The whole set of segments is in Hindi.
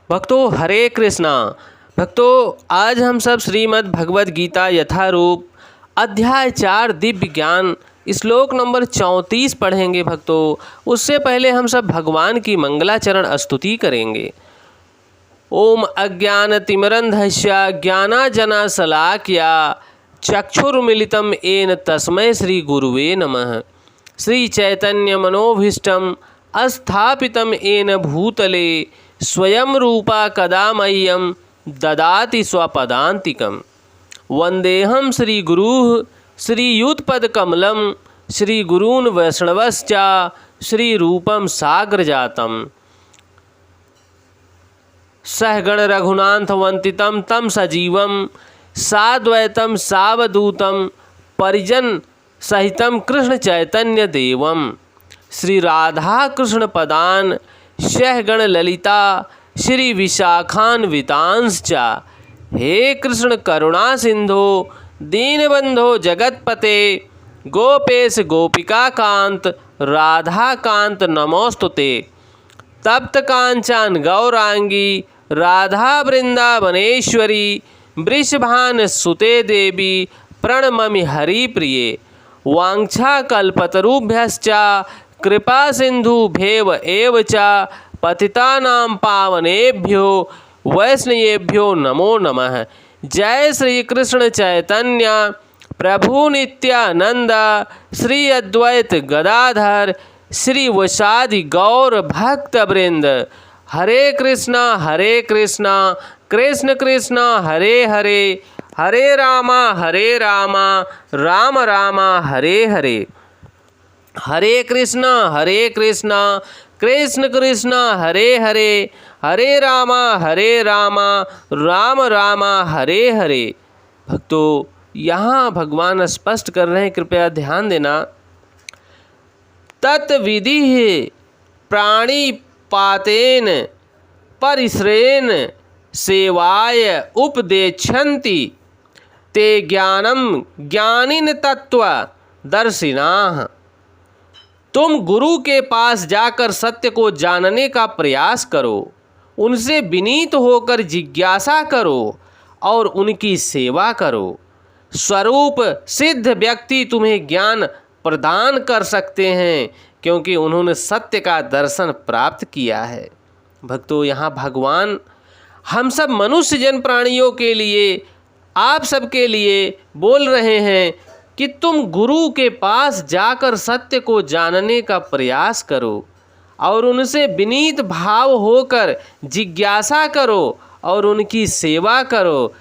भक्तों हरे कृष्णा। भक्तों आज हम सब श्रीमद् भगवद गीता यथारूप अध्याय 4 दिव्य ज्ञान श्लोक नंबर 34 पढ़ेंगे। भक्तों उससे पहले हम सब भगवान की मंगलाचरण स्तुति करेंगे। ओम अज्ञानतिमिरन्धस्य ज्ञानांजनशलाकया चक्षुरुन्मीलितं येन तस्मै श्री गुरुवे नमः। श्री चैतन्य मनोभीष्टं स्थापितं येन भूतले स्वयं रूपा कदा मह्यं ददाति स्वपदान्तिकं। वन्देऽहं श्रीगुरुः श्रीयुतपदकमलं श्रीगुरून् वैष्णवश्च श्रीरूपं साग्रजातम्। सहगण रघुनाथवन्दितं तं सजीवं साद्वैतं सावधूतं परिजन सहितं कृष्ण चैतन्य देवं। श्री राधा कृष्ण पदान सहगण ललिता श्री विशाखान्वितांश्च। हे कृष्ण करुणा सिंधो दीनबंधो जगतपते गोपेश गोपिका कांत राधा कांत नमोस्तुते। तप्त कांचन गौरांगी राधा वृंदावनेश्वरी वृषभान सुते देवी प्रणममि हरिप्रिये। वाञ्छा कल्पतरुभ्यश्च कृपा सिन्धुभ्येव एव च पतितानां पावनेभ्यो वैष्णवेभ्यो नमो नमः। जय श्री कृष्ण चैतन्य प्रभु नित्यानंद श्री अद्वैत गदाधर श्री वसादि गौर भक्त वृंद। हरे कृष्णा कृष्ण कृष्ण हरे हरे हरे रामा राम रामा हरे हरे। हरे कृष्णा कृष्ण कृष्ण हरे हरे हरे रामा राम रामा हरे हरे। भक्तों यहाँ भगवान स्पष्ट कर रहे हैं, कृपया ध्यान देना। तत्विधि प्राणिपातेन परिश्रेण सेवाय उपदेक्षन्ति ते ज्ञानम ज्ञानिन तत्व दर्शिनाः। तुम गुरु के पास जाकर सत्य को जानने का प्रयास करो, उनसे विनीत होकर जिज्ञासा करो और उनकी सेवा करो। स्वरूप सिद्ध व्यक्ति तुम्हें ज्ञान प्रदान कर सकते हैं, क्योंकि उन्होंने सत्य का दर्शन प्राप्त किया है। भक्तों यहाँ भगवान हम सब मनुष्य जन प्राणियों के लिए, आप सबके लिए बोल रहे हैं कि तुम गुरु के पास जाकर सत्य को जानने का प्रयास करो और उनसे विनीत भाव होकर जिज्ञासा करो और उनकी सेवा करो।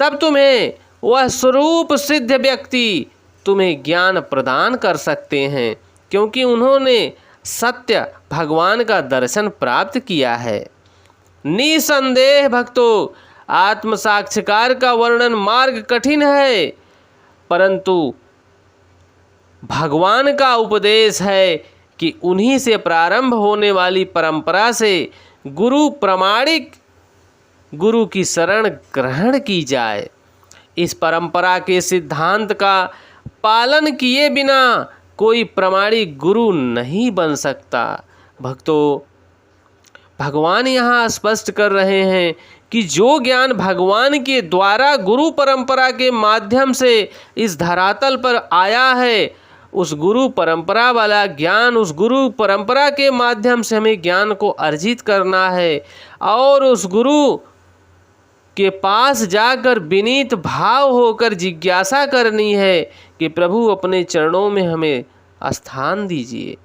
तब तुम्हें वह स्वरूप सिद्ध व्यक्ति तुम्हें ज्ञान प्रदान कर सकते हैं, क्योंकि उन्होंने सत्य भगवान का दर्शन प्राप्त किया है। निसंदेह भक्तों आत्म साक्षात्कार का वर्णन मार्ग कठिन है, परंतु भगवान का उपदेश है कि उन्हीं से प्रारंभ होने वाली परंपरा से गुरु प्रमाणिक गुरु की शरण ग्रहण की जाए। इस परंपरा के सिद्धांत का पालन किए बिना कोई प्रमाणिक गुरु नहीं बन सकता। भक्तों भगवान यहाँ स्पष्ट कर रहे हैं कि जो ज्ञान भगवान के द्वारा गुरु परंपरा के माध्यम से इस धरातल पर आया है, उस गुरु परंपरा वाला ज्ञान, उस गुरु परंपरा के माध्यम से हमें ज्ञान को अर्जित करना है और उस गुरु के पास जाकर विनीत भाव होकर जिज्ञासा करनी है कि प्रभु अपने चरणों में हमें स्थान दीजिए।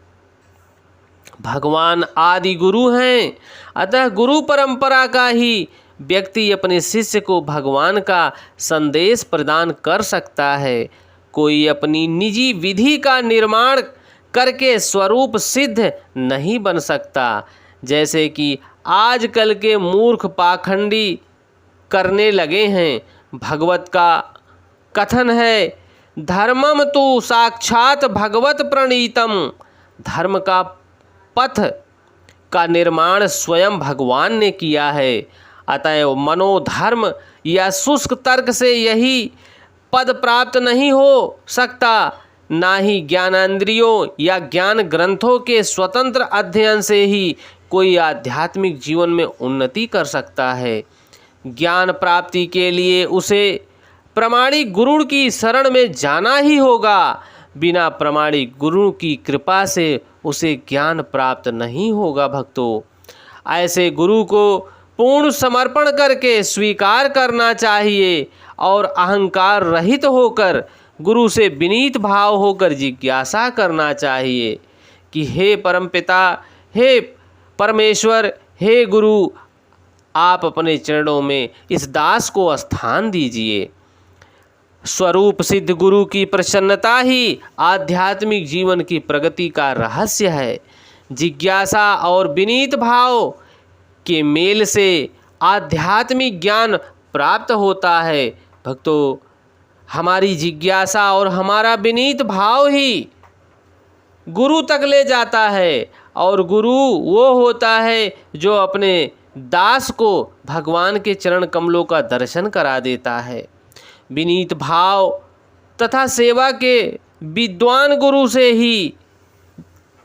भगवान आदि गुरु हैं, अतः गुरु परंपरा का ही व्यक्ति अपने शिष्य को भगवान का संदेश प्रदान कर सकता है। कोई अपनी निजी विधि का निर्माण करके स्वरूप सिद्ध नहीं बन सकता। जैसे कि आजकल के मूर्ख पाखंडी करने लगे हैं। भगवत का कथन है, धर्मम तु साक्षात भगवत प्रणीतम। धर्म का पथ का निर्माण स्वयं भगवान ने किया है। अतएव मनोधर्म या शुष्क तर्क से यही पद प्राप्त नहीं हो सकता, ना ही ज्ञानेंद्रियों या ज्ञान ग्रंथों के स्वतंत्र अध्ययन से ही कोई आध्यात्मिक जीवन में उन्नति कर सकता है। ज्ञान प्राप्ति के लिए उसे प्रामाणिक गुरु की शरण में जाना ही होगा। बिना प्रामाणिक गुरु की कृपा से उसे ज्ञान प्राप्त नहीं होगा। भक्तों, ऐसे गुरु को पूर्ण समर्पण करके स्वीकार करना चाहिए और अहंकार रहित होकर गुरु से विनीत भाव होकर जिज्ञासा करना चाहिए कि हे परमपिता, हे परमेश्वर, हे गुरु, आप अपने चरणों में इस दास को स्थान दीजिए। स्वरूप सिद्ध गुरु की प्रसन्नता ही आध्यात्मिक जीवन की प्रगति का रहस्य है। जिज्ञासा और विनीत भाव के मेल से आध्यात्मिक ज्ञान प्राप्त होता है। भक्तों, हमारी जिज्ञासा और हमारा विनीत भाव ही गुरु तक ले जाता है और गुरु वो होता है जो अपने दास को भगवान के चरण कमलों का दर्शन करा देता है। विनीत भाव तथा सेवा के विद्वान गुरु से ही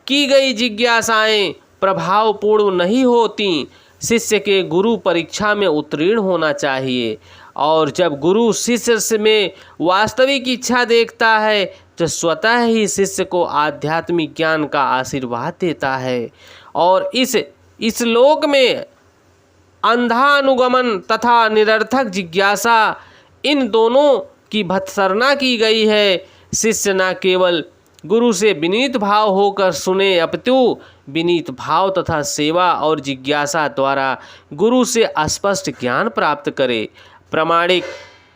की गई जिज्ञासाएं प्रभावपूर्ण नहीं होती। शिष्य के गुरु परीक्षा में उत्तीर्ण होना चाहिए और जब गुरु शिष्य में वास्तविक इच्छा देखता है तो स्वतः ही शिष्य को आध्यात्मिक ज्ञान का आशीर्वाद देता है। और इस लोक में अंधा अनुगमन तथा निरर्थक जिज्ञासा, इन दोनों की भत्सरना की गई है। शिष्य न केवल गुरु से विनीत भाव होकर सुने, अपितु विनीत भाव तथा सेवा और जिज्ञासा द्वारा गुरु से स्पष्ट ज्ञान प्राप्त करे। प्रामाणिक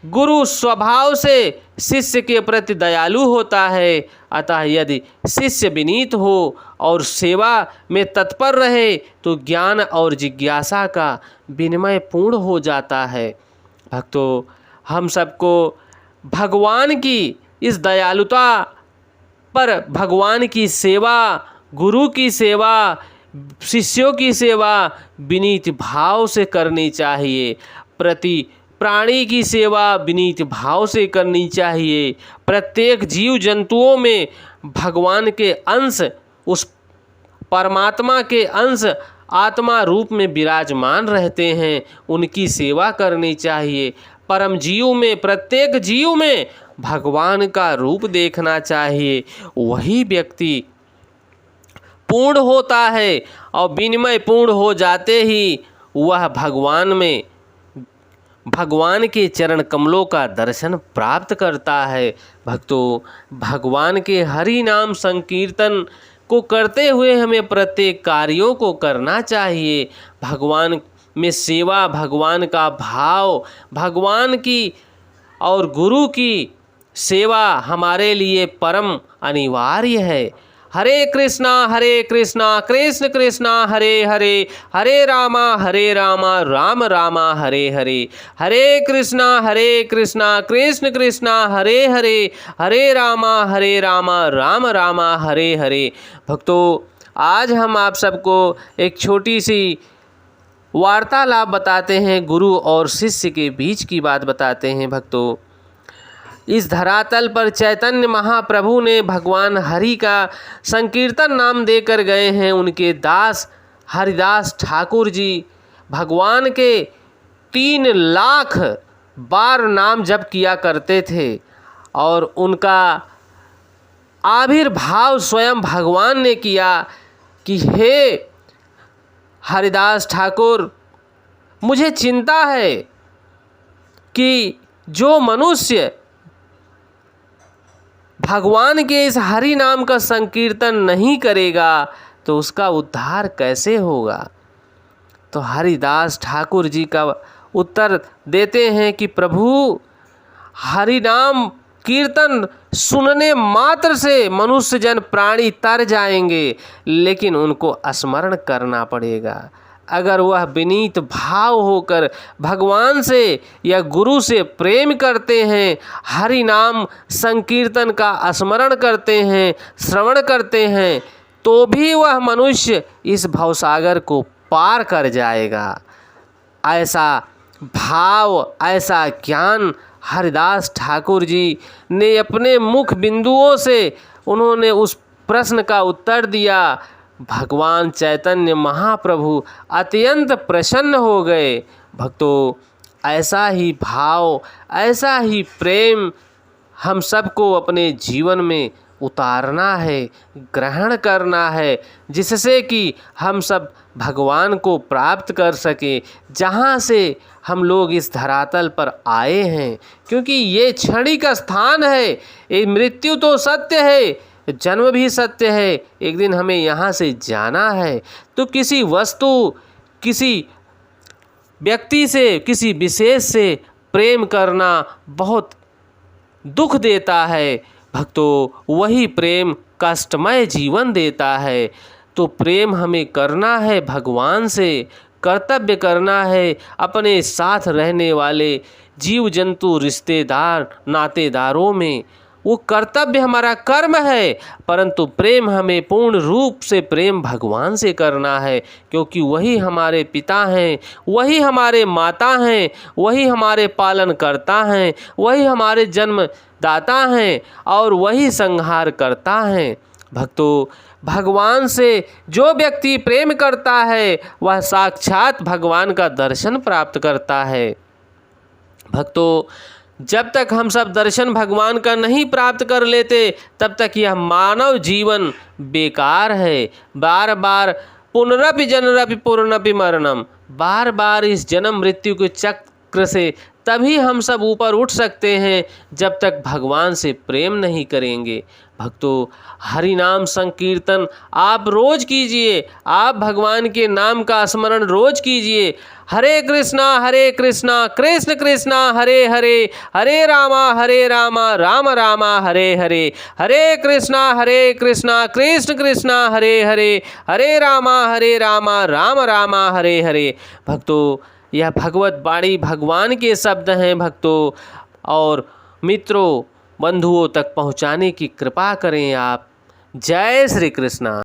गुरु स्वभाव से शिष्य के प्रति दयालु होता है, अतः यदि शिष्य विनीत हो और सेवा में तत्पर रहे तो ज्ञान और जिज्ञासा का विनिमय पूर्ण हो जाता है। भक्तों, हम सबको भगवान की इस दयालुता पर भगवान की सेवा, गुरु की सेवा, शिष्यों की सेवा विनीत भाव से करनी चाहिए। प्रति प्राणी की सेवा विनीत भाव से करनी चाहिए। प्रत्येक जीव जंतुओं में भगवान के अंश, उस परमात्मा के अंश आत्मा रूप में विराजमान रहते हैं, उनकी सेवा करनी चाहिए। परम जीव में, प्रत्येक जीव में भगवान का रूप देखना चाहिए। वही व्यक्ति पूर्ण होता है और विनिमय पूर्ण हो जाते ही वह भगवान के चरण कमलों का दर्शन प्राप्त करता है। भक्तों, भगवान के हरि नाम संकीर्तन को करते हुए हमें प्रत्येक कार्यों को करना चाहिए। भगवान में सेवा, भगवान का भाव, भगवान की और गुरु की सेवा हमारे लिए परम अनिवार्य है। हरे कृष्णा कृष्ण कृष्णा हरे हरे, हरे रामा राम रामा हरे हरे, हरे कृष्णा कृष्ण कृष्णा हरे हरे, हरे रामा राम रामा हरे हरे। भक्तों, आज हम आप सबको एक छोटी सी वार्तालाप बताते हैं, गुरु और शिष्य के बीच की बात बताते हैं। भक्तों, इस धरातल पर चैतन्य महाप्रभु ने भगवान हरि का संकीर्तन नाम देकर गए हैं। उनके दास हरिदास ठाकुर जी भगवान के 3 लाख बार नाम जप किया करते थे और उनका आविर्भाव स्वयं भगवान ने किया कि हे हरिदास ठाकुर, मुझे चिंता है कि जो मनुष्य भगवान के इस हरि नाम का संकीर्तन नहीं करेगा तो उसका उद्धार कैसे होगा। तो हरिदास ठाकुर जी का उत्तर देते हैं कि प्रभु, हरि नाम कीर्तन सुनने मात्र से मनुष्य जन प्राणी तर जाएंगे, लेकिन उनको स्मरण करना पड़ेगा। अगर वह विनीत भाव होकर भगवान से या गुरु से प्रेम करते हैं, हरि नाम संकीर्तन का स्मरण करते हैं, श्रवण करते हैं, तो भी वह मनुष्य इस भवसागर को पार कर जाएगा। ऐसा भाव, ऐसा ज्ञान हरिदास ठाकुर जी ने अपने मुख बिंदुओं से उन्होंने उस प्रश्न का उत्तर दिया। भगवान चैतन्य महाप्रभु अत्यंत प्रसन्न हो गए। भक्तों, ऐसा ही भाव, ऐसा ही प्रेम हम सबको अपने जीवन में उतारना है, ग्रहण करना है, जिससे कि हम सब भगवान को प्राप्त कर सकें, जहाँ से हम लोग इस धरातल पर आए हैं। क्योंकि ये क्षणिक स्थान है, ये मृत्यु तो सत्य है, जन्म भी सत्य है, एक दिन हमें यहाँ से जाना है। तो किसी वस्तु, किसी व्यक्ति से, किसी विशेष से प्रेम करना बहुत दुख देता है। भक्तों, वही प्रेम कष्टमय जीवन देता है। तो प्रेम हमें करना है भगवान से, कर्तव्य करना है अपने साथ रहने वाले जीव जंतु, रिश्तेदार, नातेदारों में। वो कर्तव्य हमारा कर्म है, परंतु प्रेम हमें पूर्ण रूप से प्रेम भगवान से करना है, क्योंकि वही हमारे पिता हैं, वही हमारे माता हैं, वही हमारे पालन करता हैं, वही हमारे जन्मदाता हैं और वही संहार करता हैं। भक्तों, भगवान से जो व्यक्ति प्रेम करता है वह साक्षात भगवान का दर्शन प्राप्त करता है। भक्तों, जब तक हम सब दर्शन भगवान का नहीं प्राप्त कर लेते, तब तक यह मानव जीवन बेकार है। बार बार पुनरपि जनरपि पुनरपि मरणम, बार बार इस जन्म मृत्यु के चक्र से तभी हम सब ऊपर उठ सकते हैं जब तक भगवान से प्रेम नहीं करेंगे। भक्तों, हरि नाम संकीर्तन आप रोज कीजिए, आप भगवान के नाम का स्मरण रोज कीजिए। हरे कृष्णा कृष्ण कृष्णा हरे हरे, हरे रामा राम रामा हरे हरे, हरे कृष्णा कृष्ण कृष्णा हरे हरे, हरे रामा राम रामा हरे हरे। भक्तों, यह भगवत वाणी भगवान के शब्द हैं भक्तों, और मित्रों, बंधुओं तक पहुँचाने की कृपा करें आप। जय श्री कृष्णा।